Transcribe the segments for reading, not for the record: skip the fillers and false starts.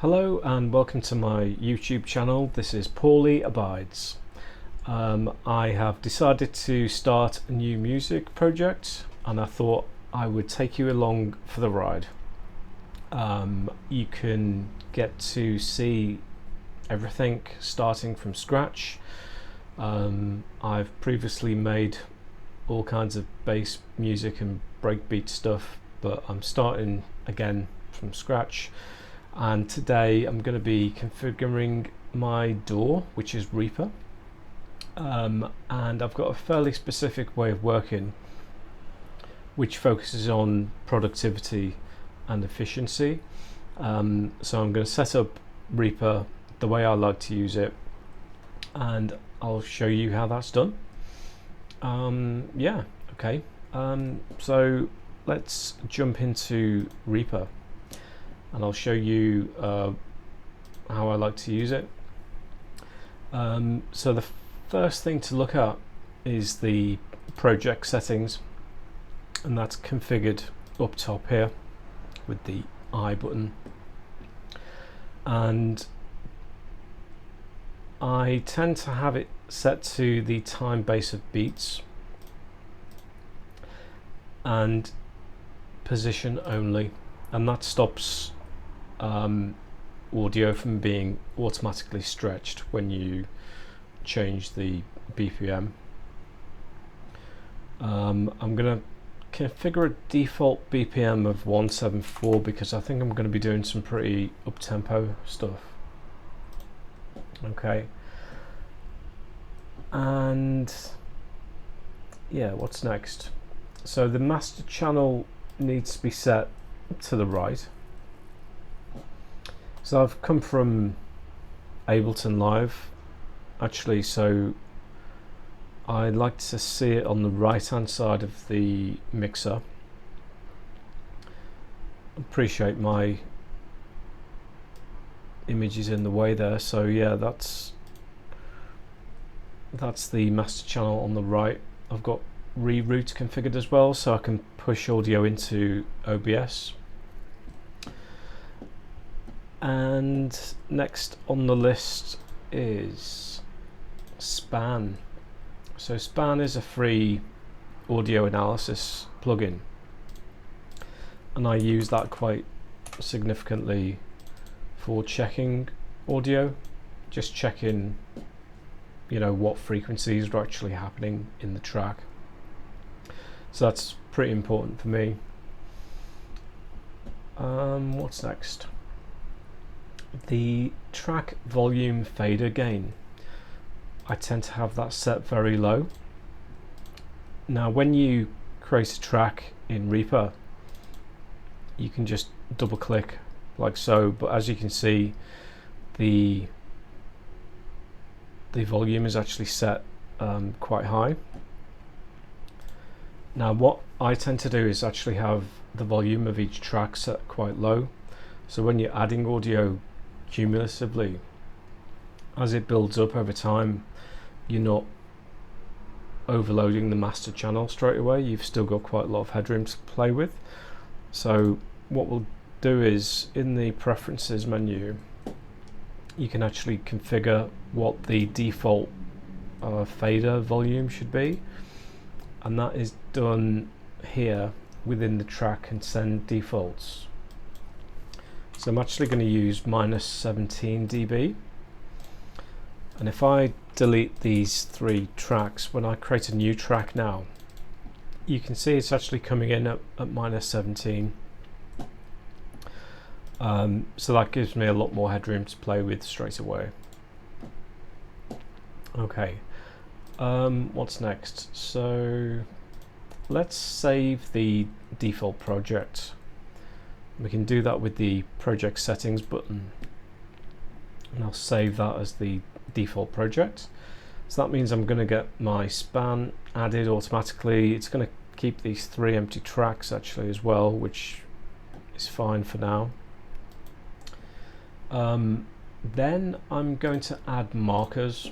Hello and welcome to my YouTube channel. This is Paulie Abides. I have decided to start a new music project and I thought I would take you along for the ride. You can get to see everything starting from scratch. I've previously made all kinds of bass music and breakbeat stuff, but I'm starting again from scratch. And today I'm going to be configuring my DAW, which is Reaper, and I've got a fairly specific way of working which focuses on productivity and efficiency. So I'm going to set up Reaper the way I like to use it, and I'll show you how that's done. So let's jump into Reaper and I'll show you how I like to use it. So the first thing to look at is the project settings, and that's configured up top here with the I button. And I tend to have it set to the time base of beats and position only, and that stops audio from being automatically stretched when you change the BPM. I'm going to configure a default BPM of 174 because I think I'm going to be doing some pretty up-tempo stuff. Okay, and yeah, what's next? So the master channel needs to be set to the right. So I've come from Ableton Live actually, so I like to see it on the right hand side of the mixer. Appreciate my image is in the way there, so yeah, that's the master channel on the right. I've got reroute configured as well, so I can push audio into OBS. And next on the list is Span. So Span is a free audio analysis plugin, and I use that quite significantly for checking audio, just checking, you know, what frequencies are actually happening in the track. So that's pretty important for me. What's next? The track volume fader gain, I tend to have that set very low. Now when you create a track in Reaper, you can just double click like so, but as you can see, the volume is actually set quite high. Now what I tend to do is actually have the volume of each track set quite low, so when you're adding audio cumulatively, as it builds up over time, you're not overloading the master channel straight away. You've still got quite a lot of headroom to play with. So what we'll do is, in the preferences menu, you can actually configure what the default fader volume should be, and that is done here within the track and send defaults. So I'm actually going to use -17 dB, and if I delete these 3 tracks, when I create a new track now, you can see it's actually coming in at -17. So that gives me a lot more headroom to play with straight away. Okay, what's next? So let's save the default project. We can do that with the project settings button, and I'll save that as the default project. So that means I'm going to get my span added automatically. It's going to keep these 3 empty tracks actually as well, which is fine for now. Then I'm going to add markers.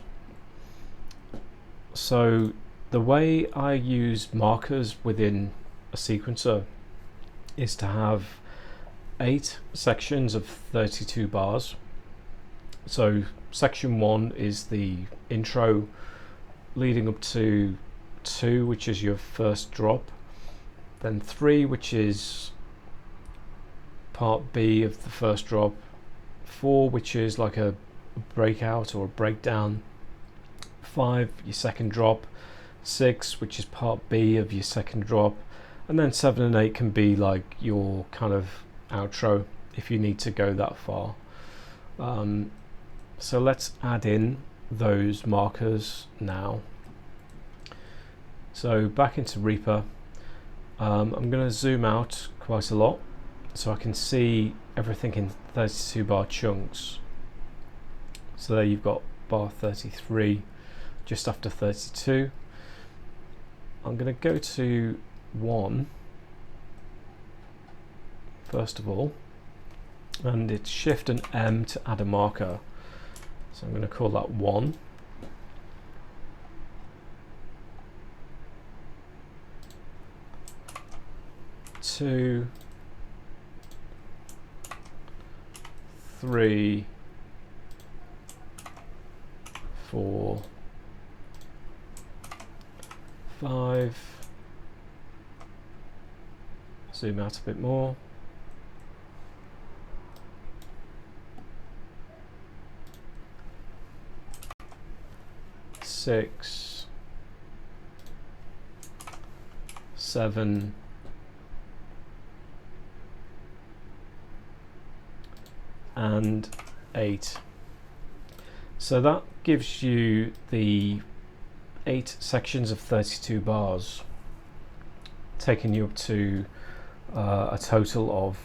So the way I use markers within a sequencer is to have 8 sections of 32 bars. So section 1 is the intro leading up to 2, which is your first drop, then 3, which is part B of the first drop, 4, which is like a breakout or a breakdown, 5, your second drop, 6, which is part B of your second drop, and then 7 and 8 can be like your kind of outro if you need to go that far. So let's add in those markers now. So back into Reaper, I'm going to zoom out quite a lot so I can see everything in 32 bar chunks. So there you've got bar 33 just after 32. I'm going to go to 1 first of all, and it's Shift and M to add a marker. So I'm going to call that 1. 2, 3, 4, 5. Zoom out a bit more. 6, 7, and 8. So that gives you the 8 sections of 32 bars, taking you up to a total of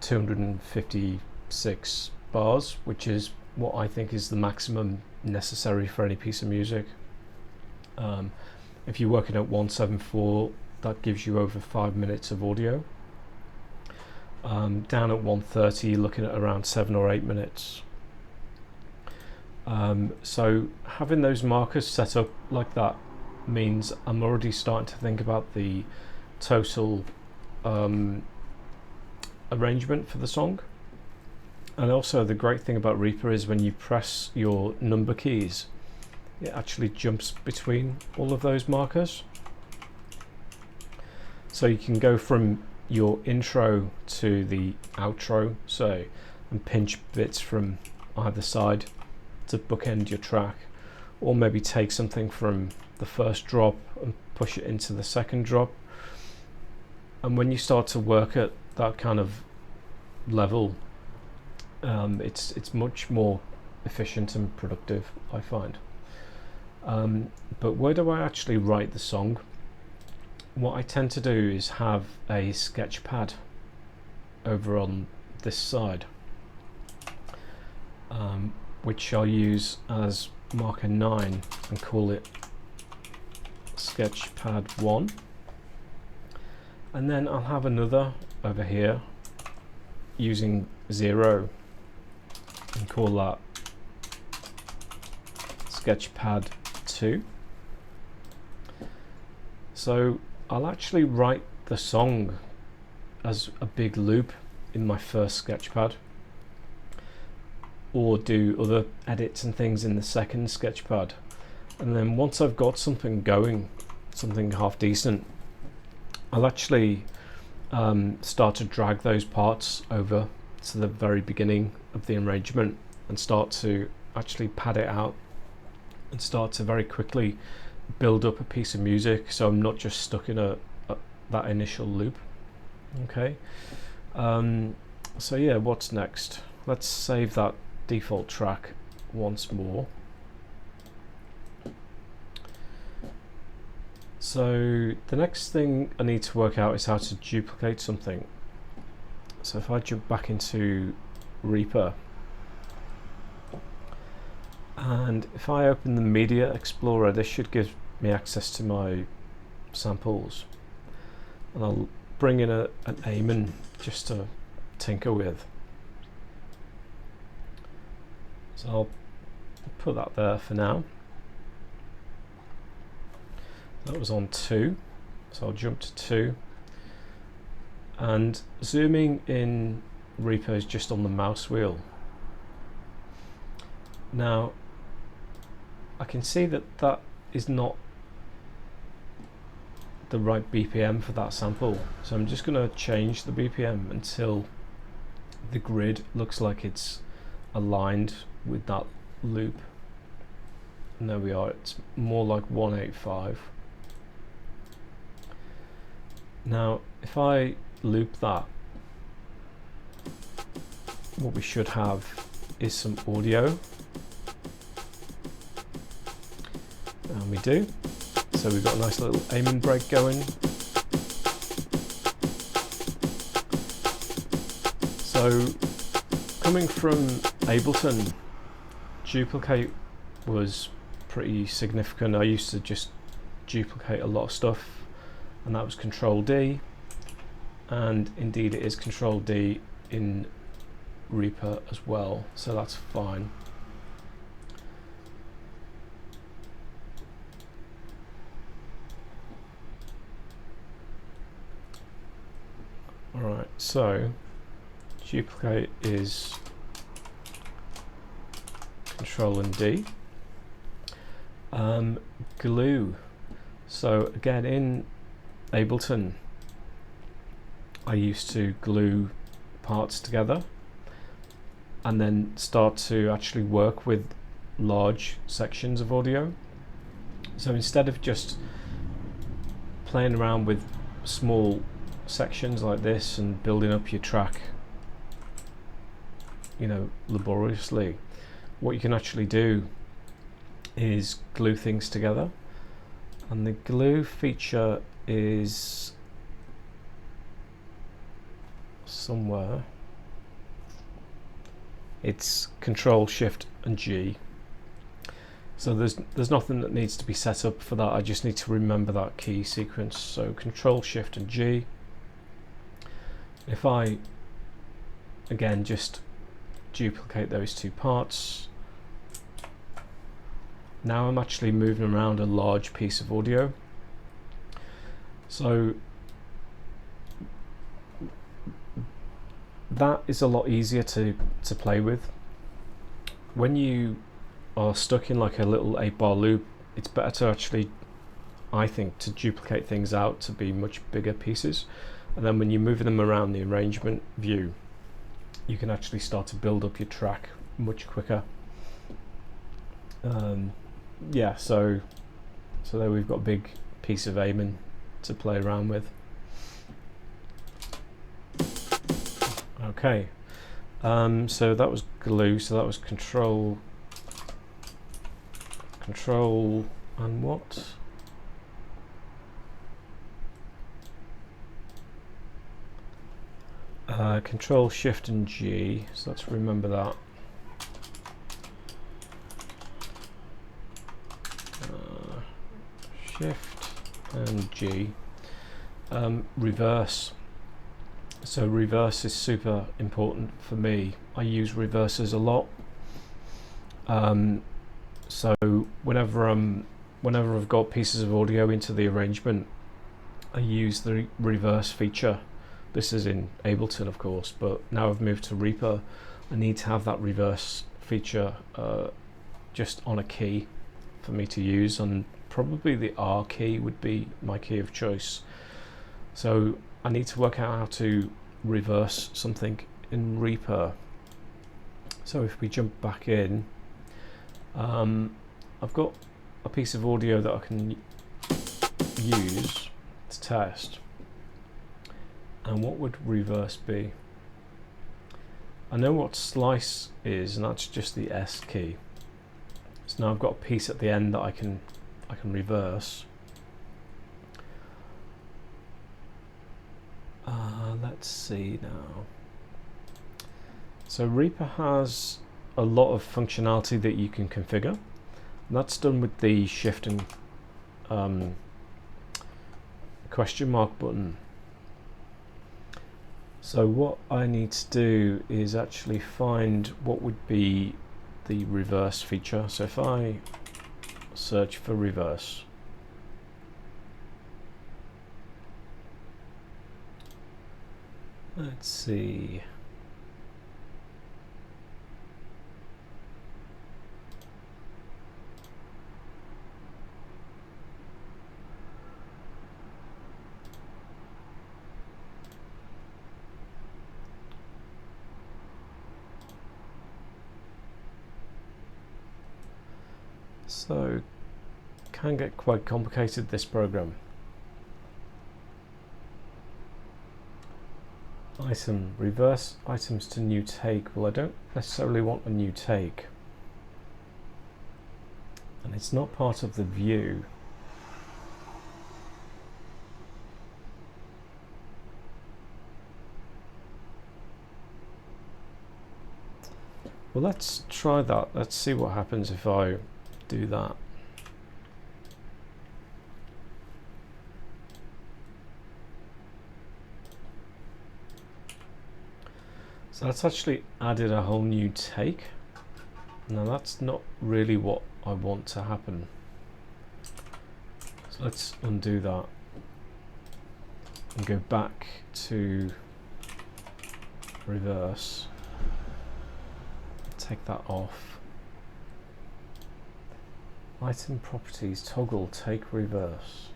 256 bars, which is what I think is the maximum necessary for any piece of music. If you're working at 174, that gives you over 5 minutes of audio. Down at 130, you're looking at around 7 or 8 minutes. So having those markers set up like that means I'm already starting to think about the total arrangement for the song. And also the great thing about Reaper is when you press your number keys, it actually jumps between all of those markers. So you can go from your intro to the outro, so, and pinch bits from either side to bookend your track, or maybe take something from the first drop and push it into the second drop. And when you start to work at that kind of level, it's much more efficient and productive, I find. But where do I actually write the song? What I tend to do is have a sketch pad over on this side, which I'll use as marker 9 and call it sketch pad 1. And then I'll have another over here using 0 and call that sketch pad 2. So I'll actually write the song as a big loop in my first sketchpad, or do other edits and things in the second sketchpad, and then once I've got something going, something half decent, I'll actually start to drag those parts over to the very beginning of the arrangement and start to actually pad it out and start to very quickly build up a piece of music, so I'm not just stuck in that initial loop. Okay, so yeah, what's next? Let's save that default track once more. So the next thing I need to work out is how to duplicate something. So if I jump back into Reaper, and if I open the Media Explorer, this should give me access to my samples, and I'll bring in an Amen just to tinker with. So I'll put that there for now. That was on 2, so I'll jump to 2, And zooming in Reaper is just on the mouse wheel. Now I can see that that is not the right BPM for that sample, so I'm just going to change the BPM until the grid looks like it's aligned with that loop, and there we are, it's more like 185. Now if I loop that, what we should have is some audio, and we do. So we've got a nice little aiming break going. So coming from Ableton, duplicate was pretty significant. I used to just duplicate a lot of stuff, and that was Control D, and indeed it is Control D in Reaper as well, so that's fine. Alright, so duplicate is Control and D. Glue. So again, in Ableton, I used to glue parts together and then start to actually work with large sections of audio. So instead of just playing around with small sections like this and building up your track, you know, laboriously, what you can actually do is glue things together, and the glue feature is somewhere. It's Control Shift and G. So there's nothing that needs to be set up for that. I just need to remember that key sequence. So Control Shift and G. If I again just duplicate those two parts, now I'm actually moving around a large piece of audio. So that is a lot easier to play with. When you are stuck in like a little 8-bar loop, it's better to actually, I think, to duplicate things out to be much bigger pieces, and then when you're moving them around the arrangement view, you can actually start to build up your track much quicker. Yeah, so there we've got a big piece of aiming to play around with. Okay, so that was glue, so that was control and what? Control Shift and G, so let's remember that. Shift and G. Reverse. So reverse is super important for me. I use reversers a lot. So whenever I've got pieces of audio into the arrangement, I use the reverse feature. This is in Ableton, of course, but now I've moved to Reaper, I need to have that reverse feature just on a key for me to use, and probably the R key would be my key of choice. So I need to work out how to reverse something in Reaper. So if we jump back in, I've got a piece of audio that I can use to test. And what would reverse be? I know what slice is, and that's just the S key. So now I've got a piece at the end that I can reverse. Let's see now. So Reaper has a lot of functionality that you can configure, and that's done with the Shift and question mark button. So what I need to do is actually find what would be the reverse feature. So if I search for reverse, Let's see. So, can get quite complicated, this program. Item, reverse items to new take. Well, I don't necessarily want a new take. And it's not part of the view. Well, let's try that. Let's see what happens if I do that. So that's actually added a whole new take. Now that's not really what I want to happen. So let's undo that and go back to reverse. Take that off. Item properties, toggle, take reverse.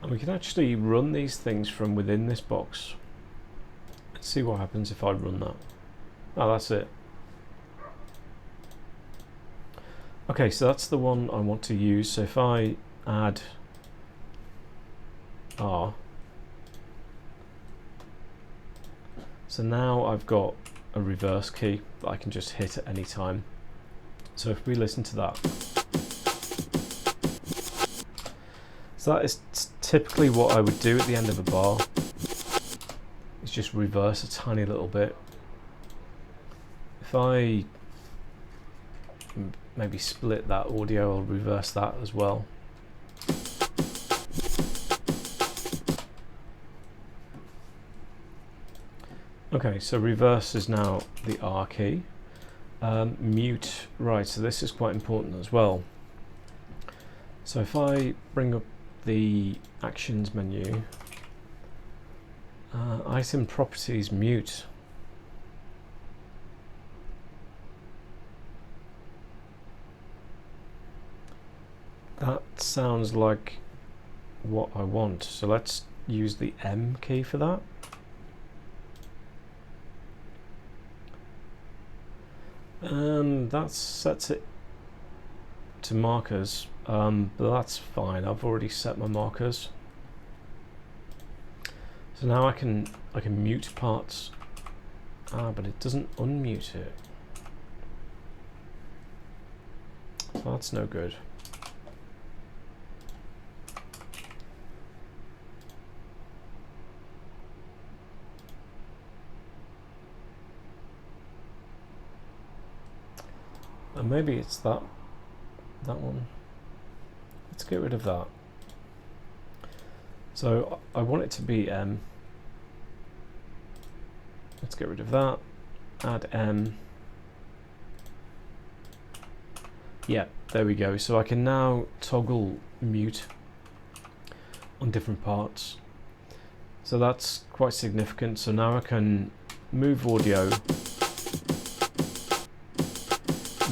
And we can actually run these things from within this box. Let's see what happens if I run that. Oh, that's it. Okay, so that's the one I want to use. So if I add R, so now I've got a reverse key that I can just hit at any time. So if we listen to that, so that is typically what I would do at the end of a bar, is just reverse a tiny little bit. If I maybe split that audio, I'll reverse that as well. Okay, so reverse is now the R key. Mute, right, so this is quite important as well. So if I bring up the actions menu, item properties, mute. That sounds like what I want. So let's use the M key for that. And that sets it to markers, but that's fine. I've already set my markers. So now I can mute parts. But it doesn't unmute it. So that's no good. And maybe it's that one. Let's get rid of that. So I want it to be M. Let's get rid of that. Add M. Yeah, there we go. So I can now toggle mute on different parts. So that's quite significant. So now I can move audio,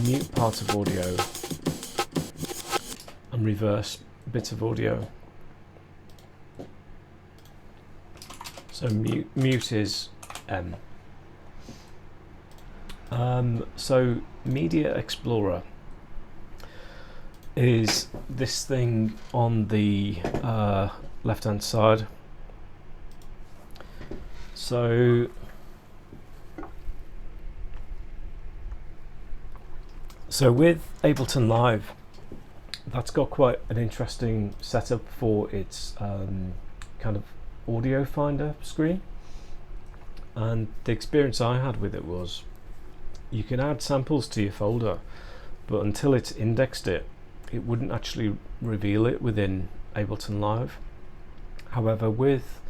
mute part of audio, and reverse bits of audio. So mute is M. So Media Explorer is this thing on the left hand side. So with Ableton Live, that's got quite an interesting setup for its kind of audio finder screen. And the experience I had with it was you can add samples to your folder, but until it's indexed it, it wouldn't actually reveal it within Ableton Live. However, with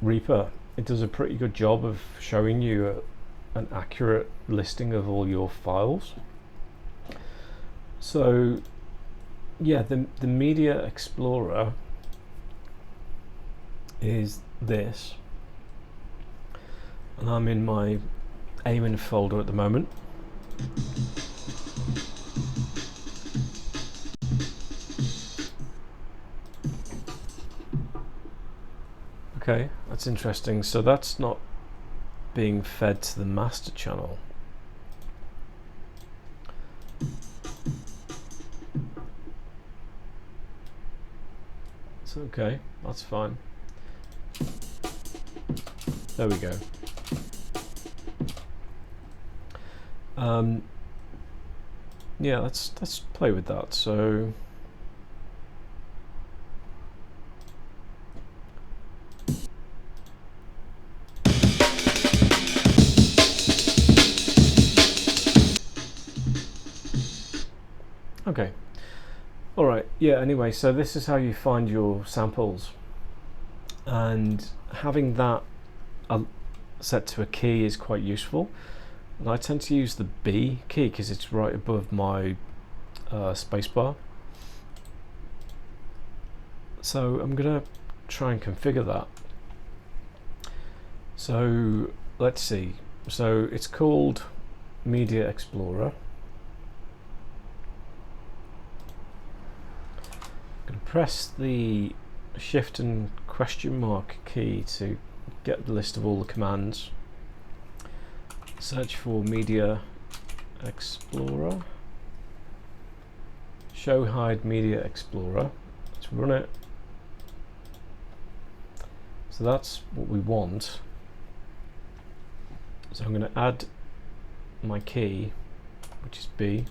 Reaper, it does a pretty good job of showing you an accurate listing of all your files. So yeah, the Media Explorer is this, and I'm in my Aiming folder at the moment. Okay, that's interesting. So that's not being fed to the master channel. It's okay, that's fine. There we go. Yeah, let's play with that. So okay. All right. Yeah, anyway, so this is how you find your samples, and having that set to a key is quite useful. And I tend to use the B key because it's right above my spacebar. So I'm gonna try and configure that. So let's see. So it's called Media Explorer. I'm gonna press the Shift and question mark key to get the list of all the commands. Search for Media Explorer. Show hide Media Explorer. Let's run it. So that's what we want. So I'm going to add my key, which is B.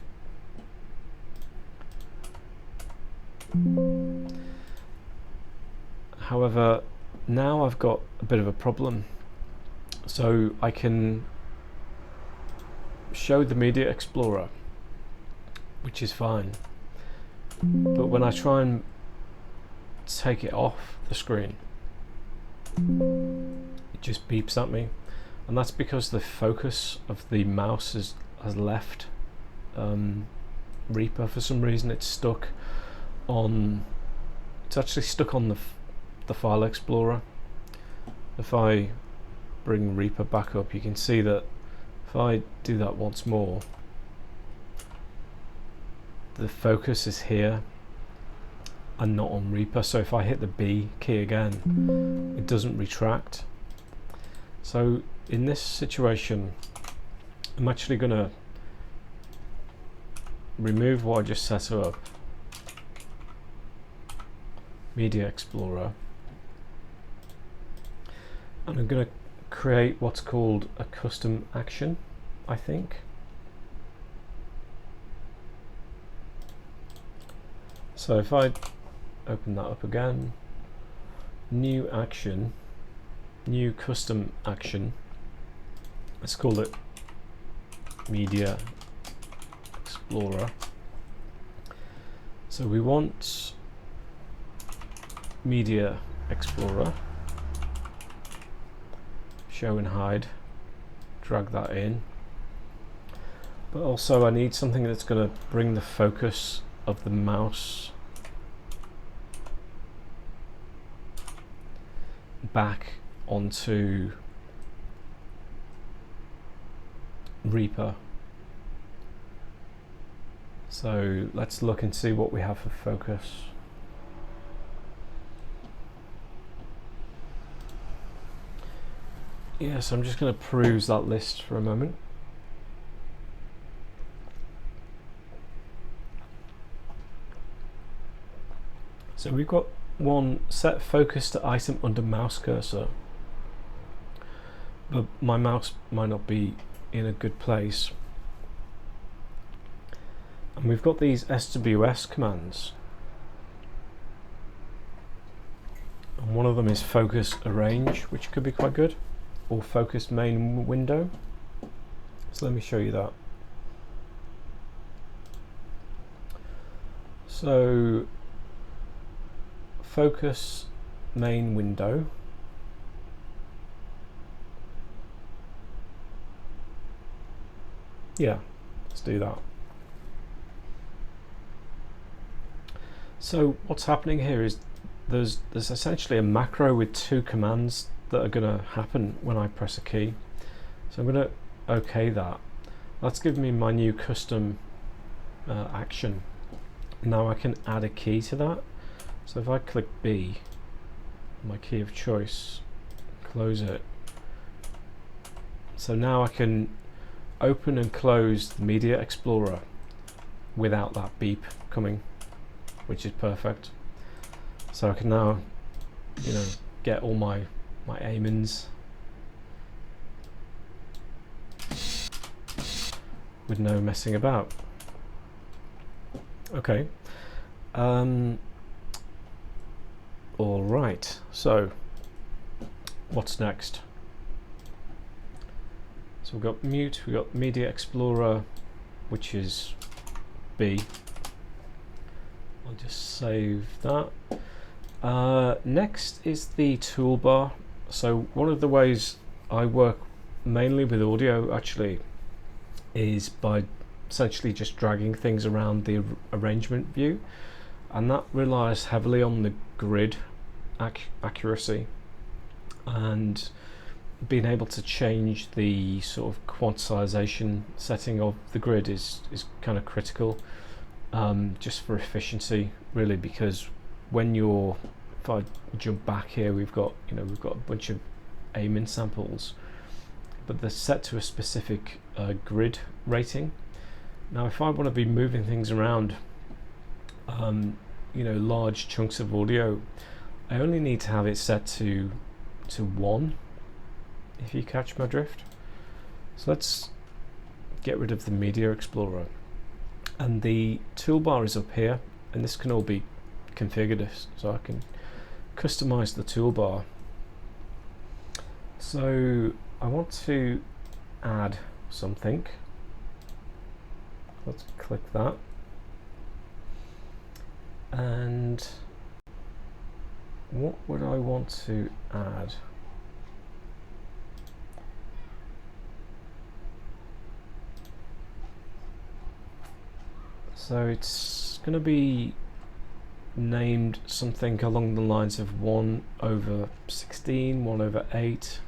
However, now I've got a bit of a problem. So I can show the Media Explorer, which is fine, but when I try and take it off the screen, it just beeps at me, and that's because the focus of the mouse has left Reaper for some reason. It's stuck on, it's actually stuck on the File Explorer. If I bring Reaper back up, you can see that if I do that once more, the focus is here and not on Reaper. So if I hit the B key again, it doesn't retract. So in this situation, I'm actually going to remove what I just set up, Media Explorer, and I'm going to create what's called a custom action, I think. So if I open that up again, new action, new custom action, let's call it Media Explorer. So we want Media Explorer, show and hide, drag that in, but also I need something that's going to bring the focus of the mouse back onto Reaper. So let's look and see what we have for focus. Yes, I'm just going to peruse that list for a moment. So we've got one, set focus to item under mouse cursor, but my mouse might not be in a good place. And we've got these SWS commands, and one of them is focus arrange, which could be quite good, or focus main window. So let me show you that. So focus main window. Yeah, let's do that. So what's happening here is there's essentially a macro with two commands that are going to happen when I press a key. So I'm going to OK that. That's given me my new custom action. Now I can add a key to that. So if I click B, my key of choice, close it. So now I can open and close the Media Explorer without that beep coming, which is perfect. So I can now, get all my aim-ins with no messing about. Okay. All right. So what's next? So we've got mute, we've got Media Explorer, which is B. I'll just save that. Next is the toolbar. So one of the ways I work mainly with audio actually is by essentially just dragging things around the arrangement view, and that relies heavily on the grid accuracy and being able to change the sort of quantization setting of the grid is kind of critical, just for efficiency really, because when you're, if I jump back here, we've got a bunch of aim-in samples, but they're set to a specific grid rating. Now if I want to be moving things around large chunks of audio, I only need to have it set to 1, if you catch my drift. So let's get rid of the Media Explorer, and the toolbar is up here, and this can all be configured, so I can customize the toolbar. So I want to add something. Let's click that, and what would I want to add? So it's going to be named something along the lines of 1/16, 1/8.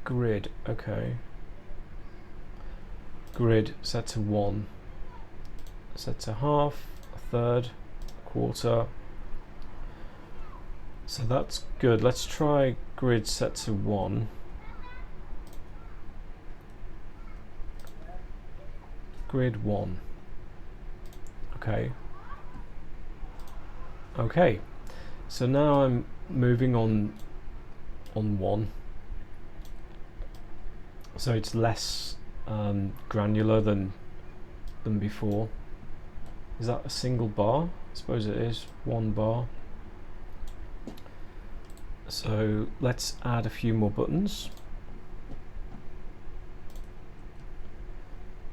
Grid, okay. Grid set to 1, set to half, a third, a quarter. So that's good. Let's try grid set to 1. Grid 1. Okay. Okay. So now I'm moving on 1. So it's less granular than before. Is that a single bar? I suppose it is 1 bar. So let's add a few more buttons.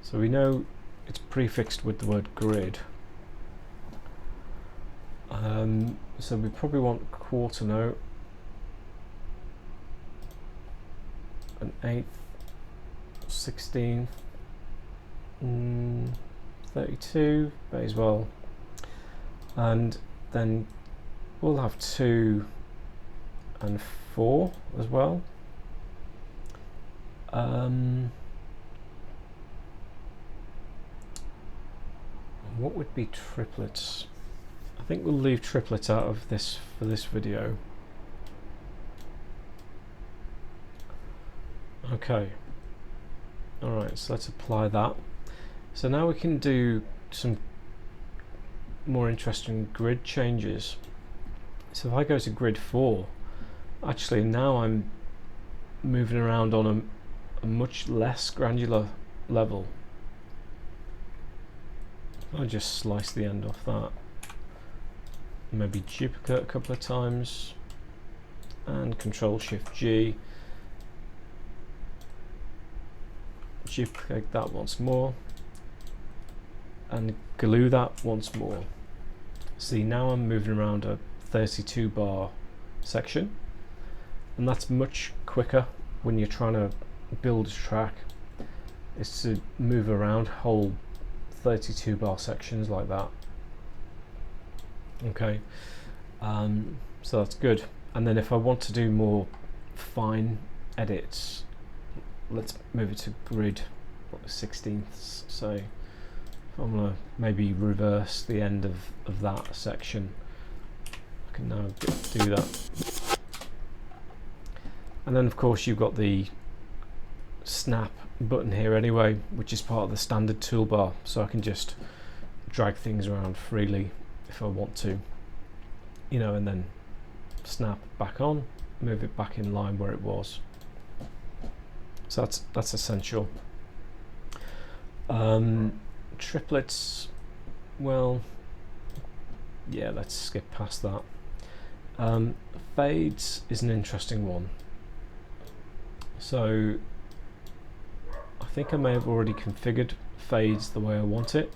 So we know it's prefixed with the word grid. So we probably want quarter note, an 1/8, 16th, 32 may as well, and then we'll have 2 and 4 as well. What would be triplets? I think we'll leave triplets out of this for this video. Okay. Alright, so let's apply that. So now we can do some more interesting grid changes. So if I go to grid 4, actually now I'm moving around on a much less granular level. I'll just slice the end off that. Maybe duplicate a couple of times, and Control-Shift-G. Duplicate that once more. and glue that once more. See, now I'm moving around a 32 bar section, and that's much quicker when you're trying to build a track, is to move around whole 32 bar sections like that. Okay, so that's good. And then if I want to do more fine edits, let's move it to grid 16ths. So if I'm gonna maybe reverse the end of that section, I can now do that. And then of course you've got the snap button here anyway, which is part of the standard toolbar, so I can just drag things around freely if I want to, you know, and then snap back on, move it back in line where it was. So that's essential. Triplets, well, yeah, let's skip past that. Fades is an interesting one. So I think I may have already configured fades the way I want it.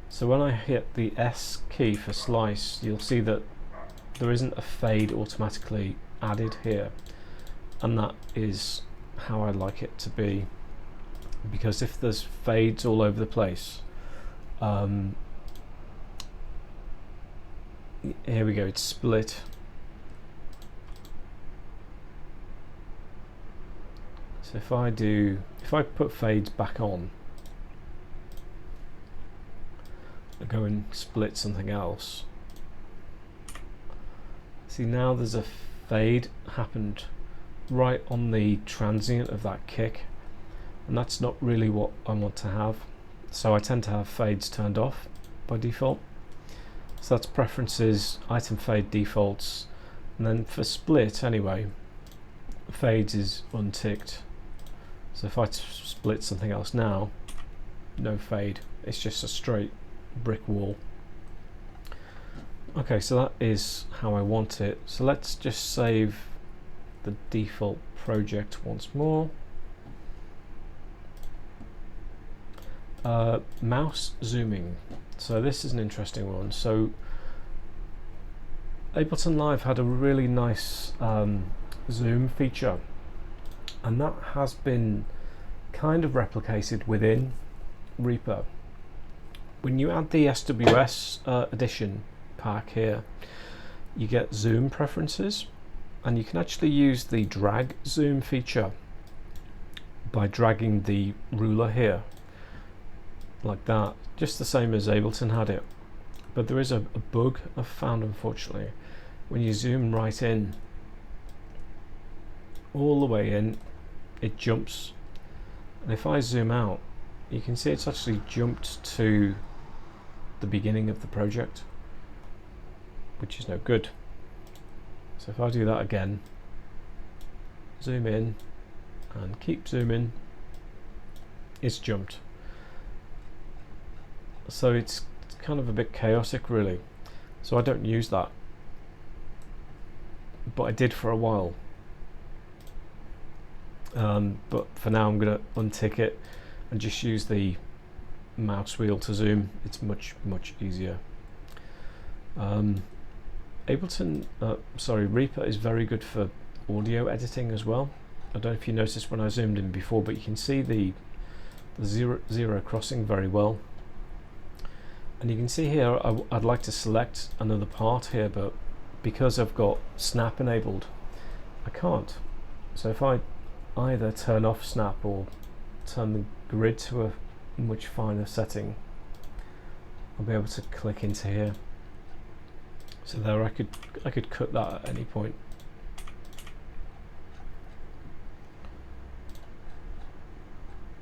So when I hit the S key for slice, you'll see that there isn't a fade automatically added here, and that is how I like it to be, because if there's fades all over the place, here we go, it's split. So if I put fades back on, I go and split something else. See, now there's a fade happened right on the transient of that kick, and that's not really what I want to have. So I tend to have fades turned off by default. So that's preferences, item fade defaults, and then for split anyway, fades is unticked. So if I split something else now, no fade, it's just a straight brick wall. Okay, so that is how I want it. So let's just save the default project once more. Mouse zooming. So this is an interesting one. So Ableton Live had a really nice zoom feature, and that has been kind of replicated within Reaper. When you add the SWS edition pack here, you get zoom preferences, and you can actually use the drag zoom feature by dragging the ruler here like that, just the same as Ableton had it. But there is a bug I've found, unfortunately. When you zoom right in, all the way in, it jumps, and if I zoom out, you can see it's actually jumped to the beginning of the project, which is no good. So if I do that again, zoom in and keep zooming, it's jumped. So it's kind of a bit chaotic really. So I don't use that, but I did for a while. But for now I'm going to untick it and just use the mouse wheel to zoom. It's much easier. Reaper is very good for audio editing as well. I don't know if you noticed when I zoomed in before, but you can see the zero crossing very well. And you can see here I'd like to select another part here, but because I've got snap enabled, I can't. So if I either turn off snap or turn the grid to a much finer setting, I'll be able to click into here. So there I could cut that at any point.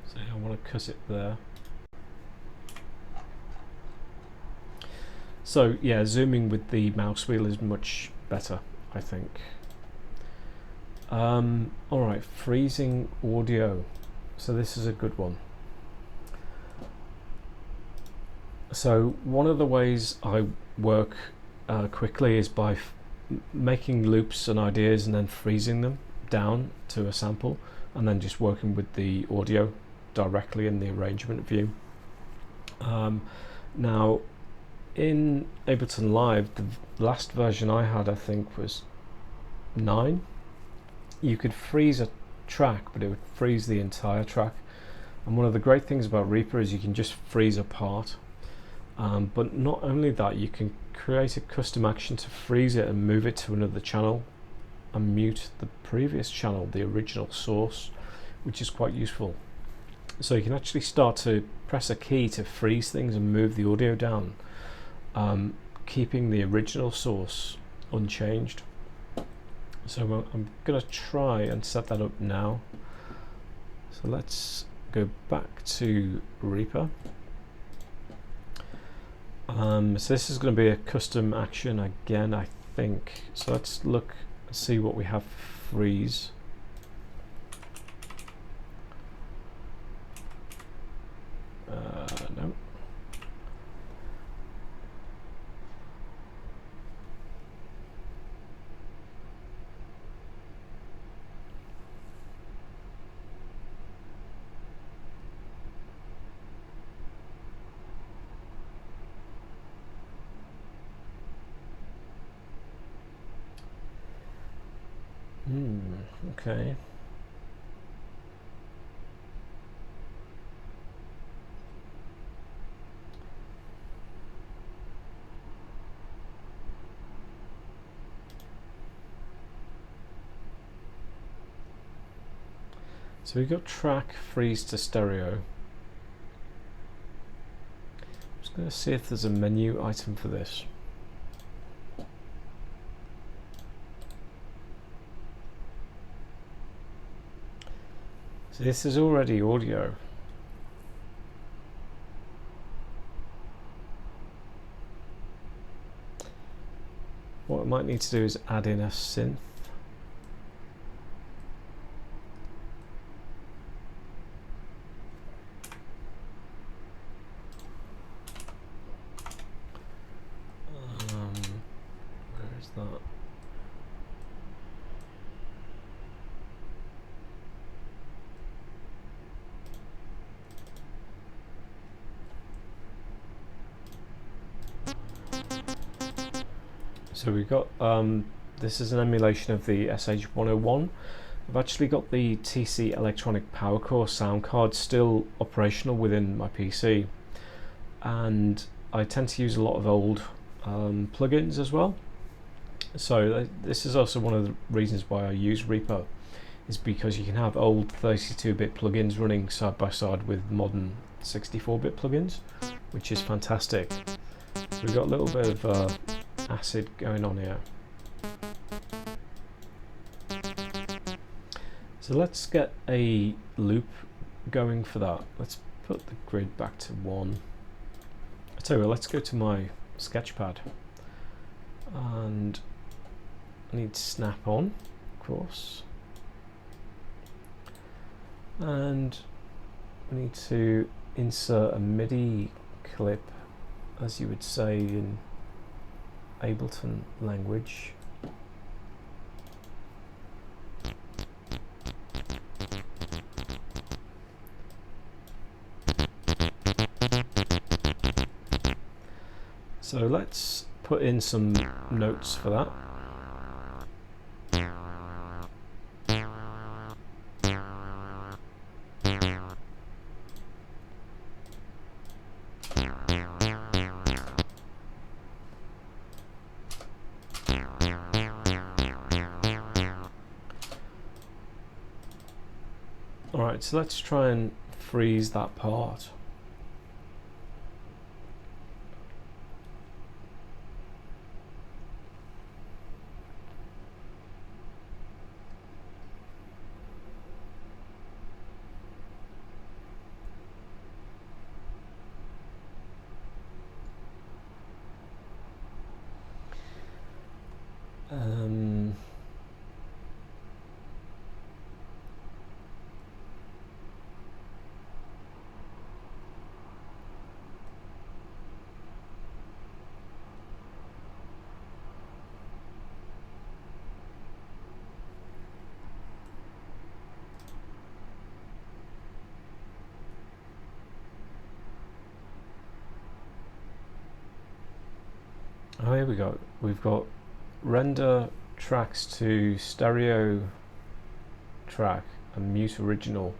So I want to cut it there. So yeah, zooming with the mouse wheel is much better, I think. Alright, freezing audio. So this is a good one. So one of the ways I work quickly is by making loops and ideas and then freezing them down to a sample, and then just working with the audio directly in the arrangement view. Now, in Ableton Live, the last version I had, I think, was 9. You could freeze a track, but it would freeze the entire track. And one of the great things about Reaper is you can just freeze a part. But not only that, you can create a custom action to freeze it and move it to another channel and mute the previous channel, the original source, which is quite useful. So you can actually start to press a key to freeze things and move the audio down, keeping the original source unchanged. So I'm going to try and set that up now. So let's go back to Reaper. So this is going to be a custom action again, I think. So let's look and see what we have for freeze. No. Okay. So we've got track, freeze to stereo. I'm just going to see if there's a menu item for this. So this is already audio. What I might need to do is add in a synth. Where is that? So we've got, this is an emulation of the SH101. I've actually got the TC Electronic Power Core sound card still operational within my PC. And I tend to use a lot of old plugins as well. So this is also one of the reasons why I use Reaper, is because you can have old 32-bit plugins running side by side with modern 64-bit plugins, which is fantastic. So we've got a little bit of acid going on here. So let's get a loop going for that. Let's put the grid back to 1. I tell you what, let's go to my sketchpad, and I need snap on, of course, and we need to insert a MIDI clip, as you would say in Ableton language. So let's put in some notes for that. Alright, so let's try and freeze that part. Oh, here we go. We've got render tracks to stereo track and mute original.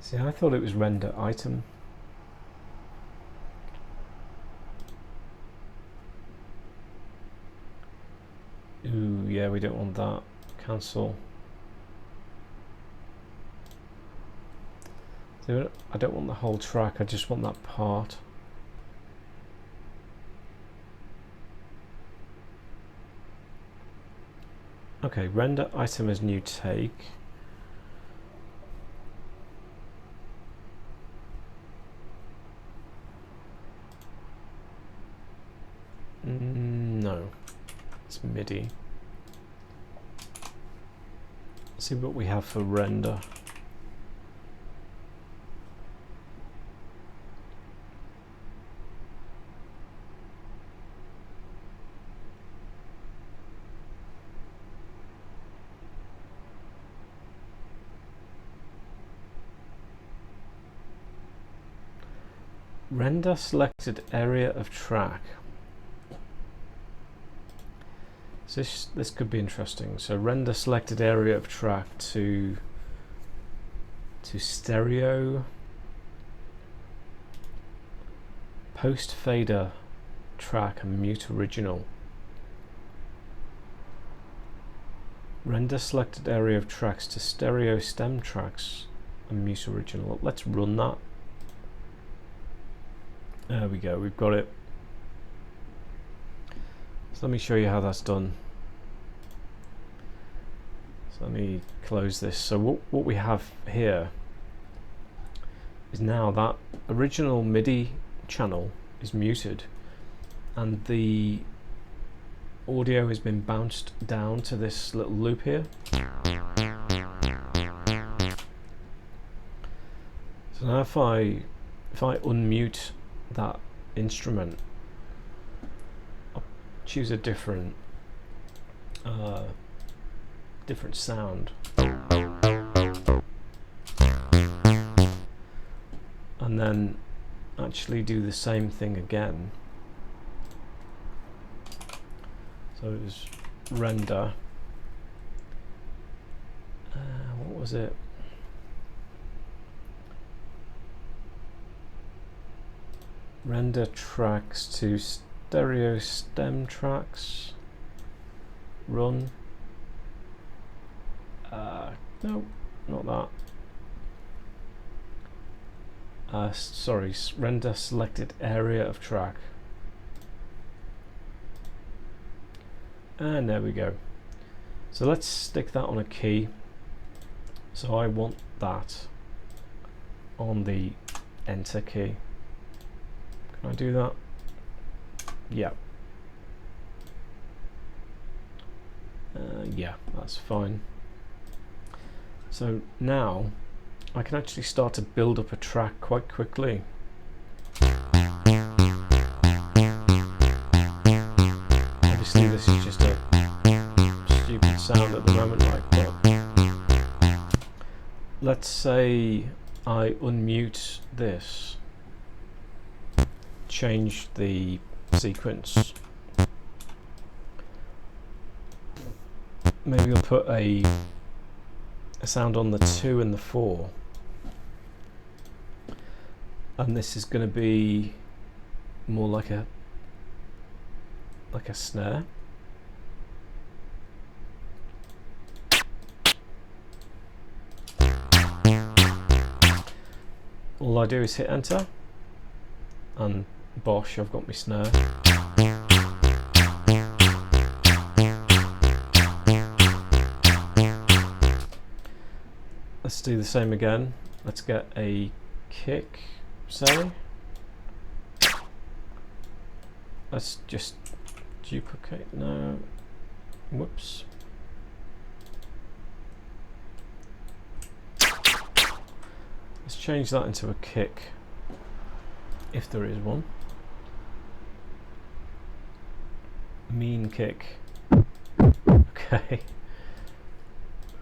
See, I thought it was render item. Ooh, yeah, we don't want that. Cancel. So I don't want the whole track, I just want that part. Okay, render item as new take. No, it's MIDI. Let's see what we have for render. Render selected area of track. So this could be interesting. So render selected area of track to stereo, post fader track and mute original. Render selected area of tracks to stereo stem tracks and mute original. Let's run that. There we go, we've got it. So let me show you how that's done. So let me close this. So what we have here is now that original MIDI channel is muted and the audio has been bounced down to this little loop here. So now if I unmute that instrument, I'll choose a different sound, and then actually do the same thing again. So it was render, what was it? Render tracks to stereo stem tracks. Run. No, not that. Sorry, render selected area of track. And there we go. So let's stick that on a key. So I want that on the enter key. Can I do that? Yeah. Yeah, that's fine. So now I can actually start to build up a track quite quickly. Obviously this is just a stupid sound at the moment, but let's say I unmute this, change the sequence. Maybe I'll put a sound on the 2 and the 4, and this is going to be more like a snare. All I do is hit enter and bosh, I've got my snare. Let's do the same again. Let's get a kick, say. Let's just duplicate, no, whoops. Let's change that into a kick, if there is one. Mean kick. Okay.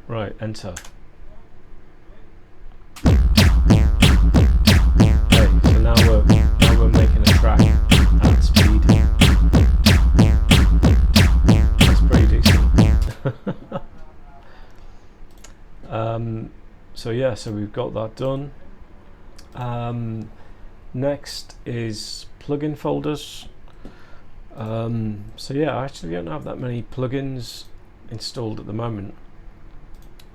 Right, enter. So now we're making a track at speed. That's pretty decent. So yeah, so we've got that done. Next is plugin folders. So yeah, I actually don't have that many plugins installed at the moment.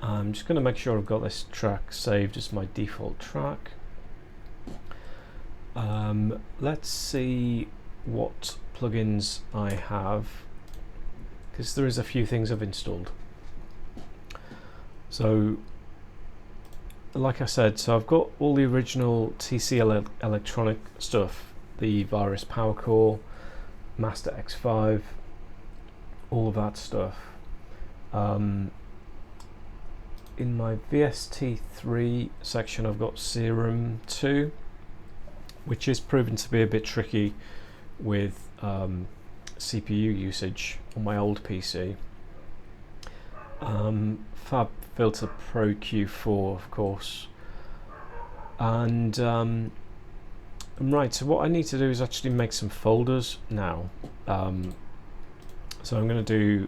I'm just going to make sure I've got this track saved as my default track. Let's see what plugins I have, because there is a few things I've installed. So like I said, so I've got all the original TC electronic stuff, the Virus Power Core, Master X5, all of that stuff. In my VST3 section I've got Serum 2, which is proven to be a bit tricky with CPU usage on my old PC. Fab Filter Pro Q4, of course. And right, so what I need to do is actually make some folders now. So I'm going to do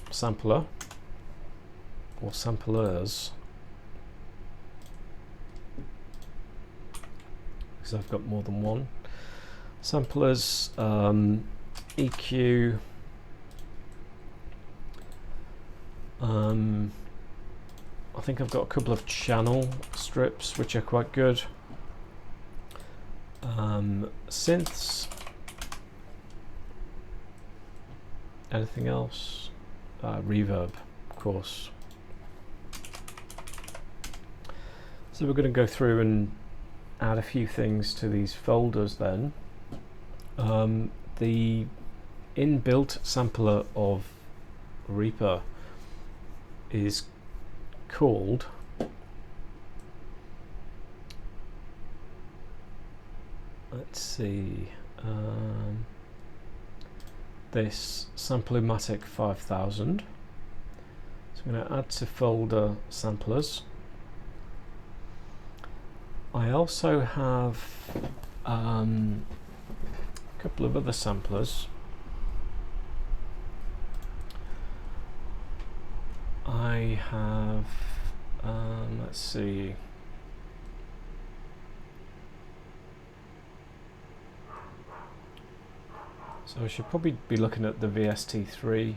sampler or samplers, because I've got more than one. Samplers, EQ, I think I've got a couple of channel strips which are quite good. Synths, anything else? Reverb, of course. So we're going to go through and add a few things to these folders then. The inbuilt sampler of Reaper is called let's see, this Samplomatic 5000. So I'm going to add to folder samplers. I also have a couple of other samplers. I have, let's see, so I should probably be looking at the VST3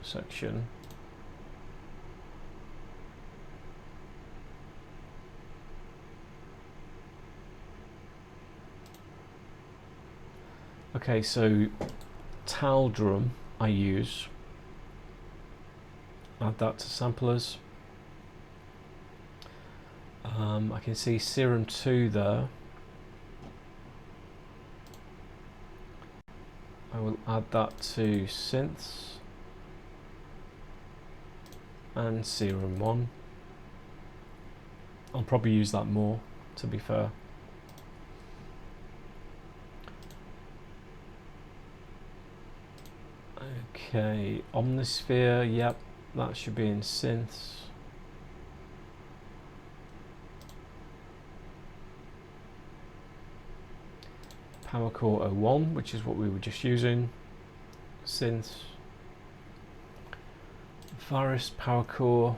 section. Okay, so Tal drum I use. Add that to samplers. I can see Serum 2 there. I will add that to synths and Serum 1. I'll probably use that more, to be fair. Okay, Omnisphere, yep, that should be in synths. Power Core 01, which is what we were just using, synths. Virus Power Core.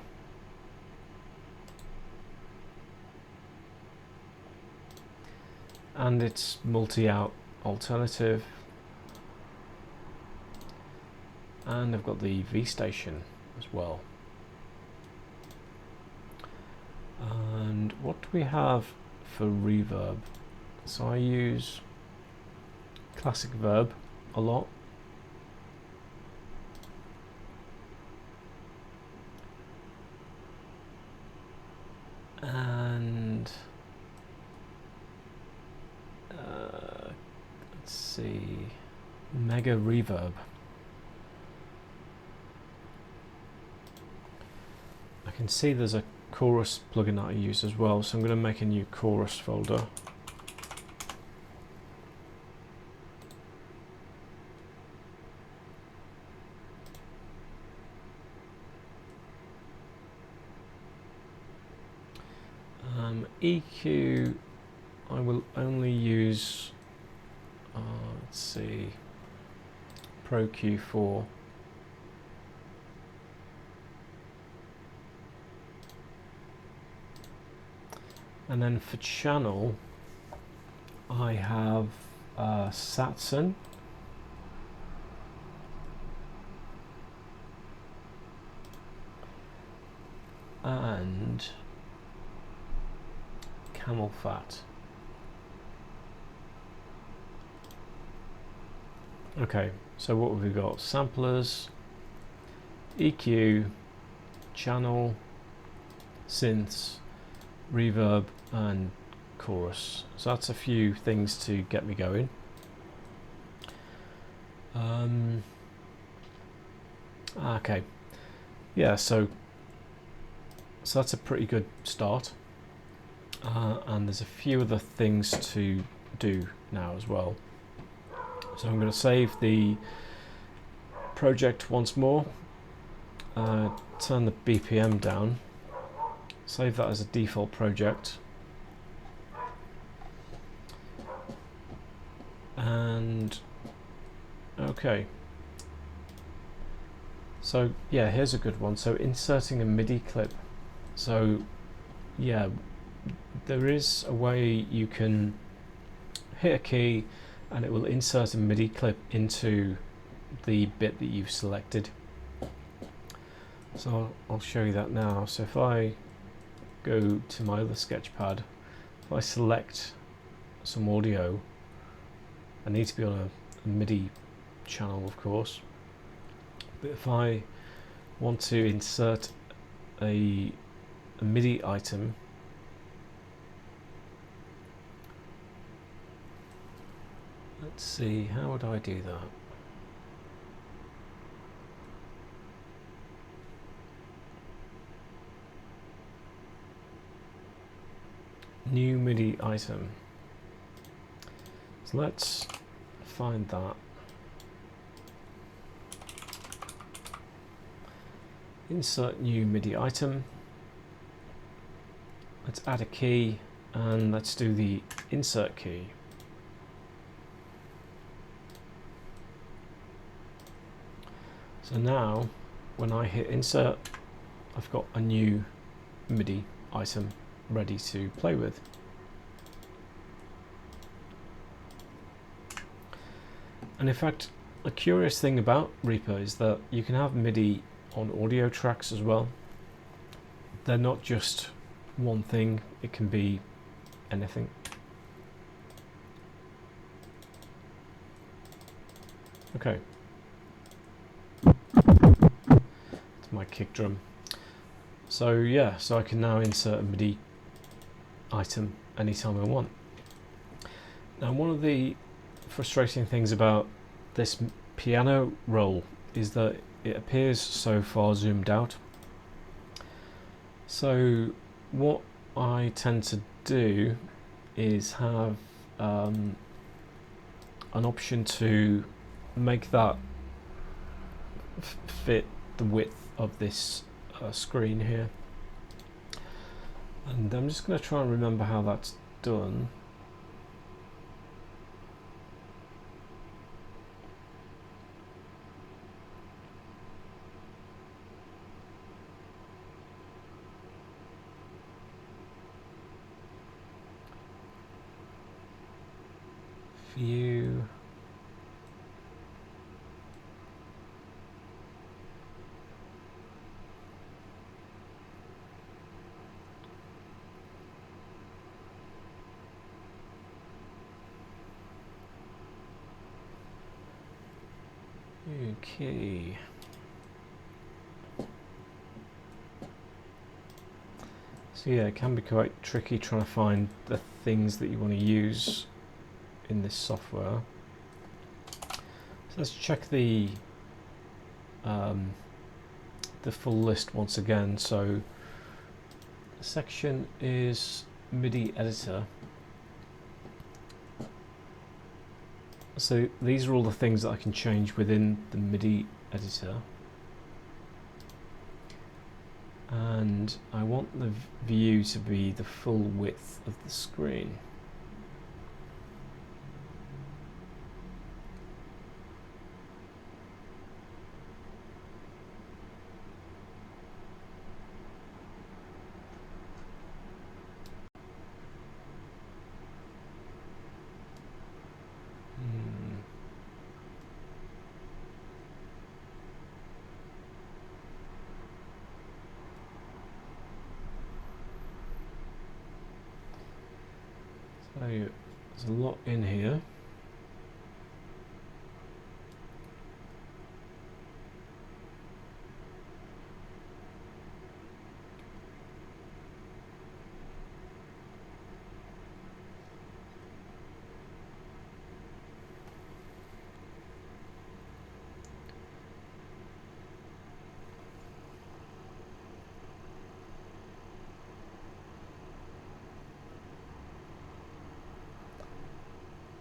And its multi-out alternative. And I've got the V station as well. And what do we have for reverb? So I use Classic Verb a lot. And let's see, Mega Reverb. I can see there's a chorus plugin that I use as well, so I'm going to make a new chorus folder. EQ, I will only use, let's see, Pro Q4. And then for channel, I have Satson. And Camel Fat. Okay, so what have we got? Samplers, EQ, channel, synths, reverb, and chorus. So that's a few things to get me going. Okay, yeah, so that's a pretty good start, and there's a few other things to do now as well. So I'm going to save the project once more, turn the BPM down, save that as a default project, and okay. So yeah, here's a good one. So inserting a MIDI clip. So yeah, there is a way you can hit a key and it will insert a MIDI clip into the bit that you've selected. So I'll show you that now. So if I go to my other sketchpad, if I select some audio, I need to be on a MIDI channel, of course, but if I want to insert a MIDI item, let's see, how would I do that? New MIDI item. So let's find that. Insert new MIDI item. Let's add a key and let's do the insert key. So now when I hit insert, I've got a new MIDI item ready to play with. And in fact, a curious thing about Reaper is that you can have MIDI on audio tracks as well. They're not just one thing, it can be anything. Okay. It's my kick drum. So yeah, so I can now insert a MIDI item anytime I want. Now one of the frustrating things about this piano roll is that it appears so far zoomed out. So what I tend to do is have an option to make that fit the width of this screen here, and I'm just going to try and remember how that's done. View. Okay. So yeah, it can be quite tricky trying to find the things that you want to use in this software. So let's check the full list once again. So the section is MIDI editor. So these are all the things that I can change within the MIDI editor. and I want the view to be the full width of the screen. So there's a lot in here.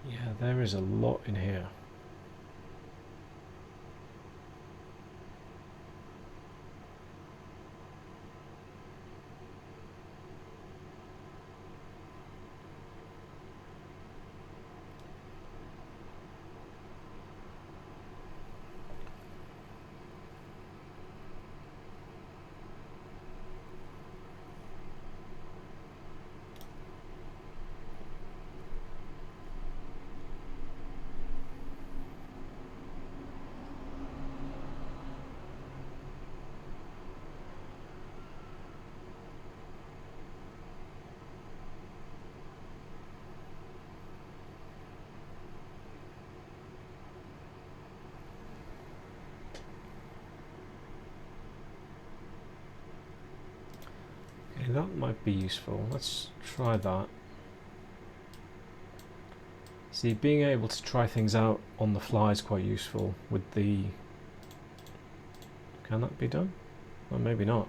Yeah, there is a lot in here. Okay, that might be useful. Let's try that. See, being able to try things out on the fly is quite useful with the... Can that be done? Well, maybe not.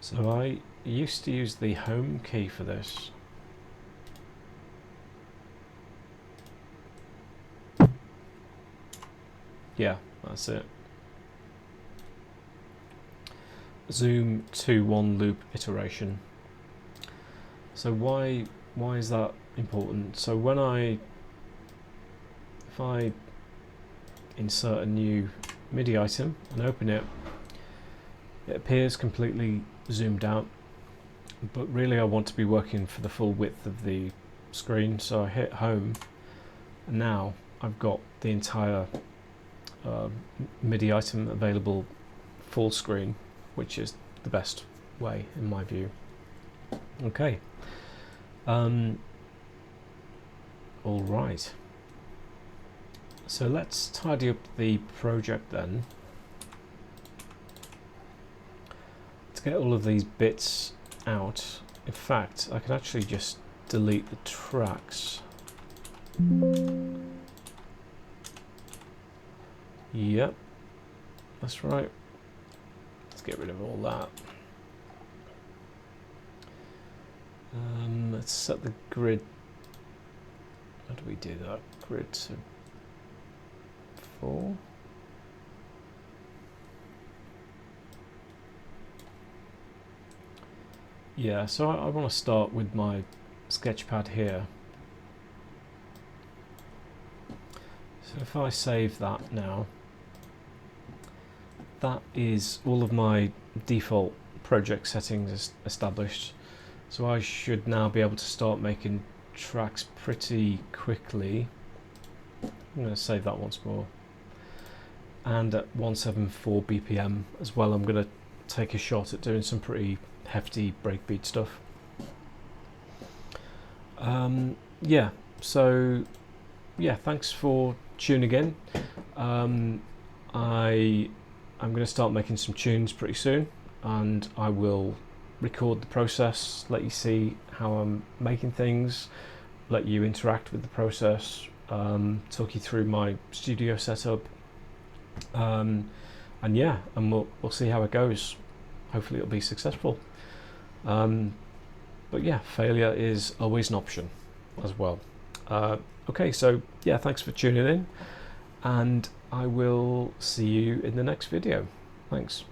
So I used to use the home key for this. Yeah, that's it. Zoom to one loop iteration. So why is that important? So when if I insert a new MIDI item and open it, it appears completely zoomed out, but really I want to be working for the full width of the screen. So I hit home, and now I've got the entire MIDI item available full screen, which is the best way in my view. Okay. All right. So let's tidy up the project then. Let's get all of these bits out. In fact, I can actually just delete the tracks. Yep, that's right. Let's get rid of all that. Let's set the grid. How do we do that? Grid to 4. Yeah, so I want to start with my sketchpad here. So if I save that now, that is all of my default project settings established. So I should now be able to start making tracks pretty quickly. I'm going to save that once more. And at 174 BPM as well, I'm going to take a shot at doing some pretty hefty breakbeat stuff. Yeah, so yeah, thanks for tuning in. I'm going to start making some tunes pretty soon, and I will record the process, let you see how I'm making things, let you interact with the process, talk you through my studio setup, and yeah, and we'll see how it goes. Hopefully it'll be successful. But yeah, failure is always an option as well. Okay, so yeah, thanks for tuning in, and I will see you in the next video. Thanks.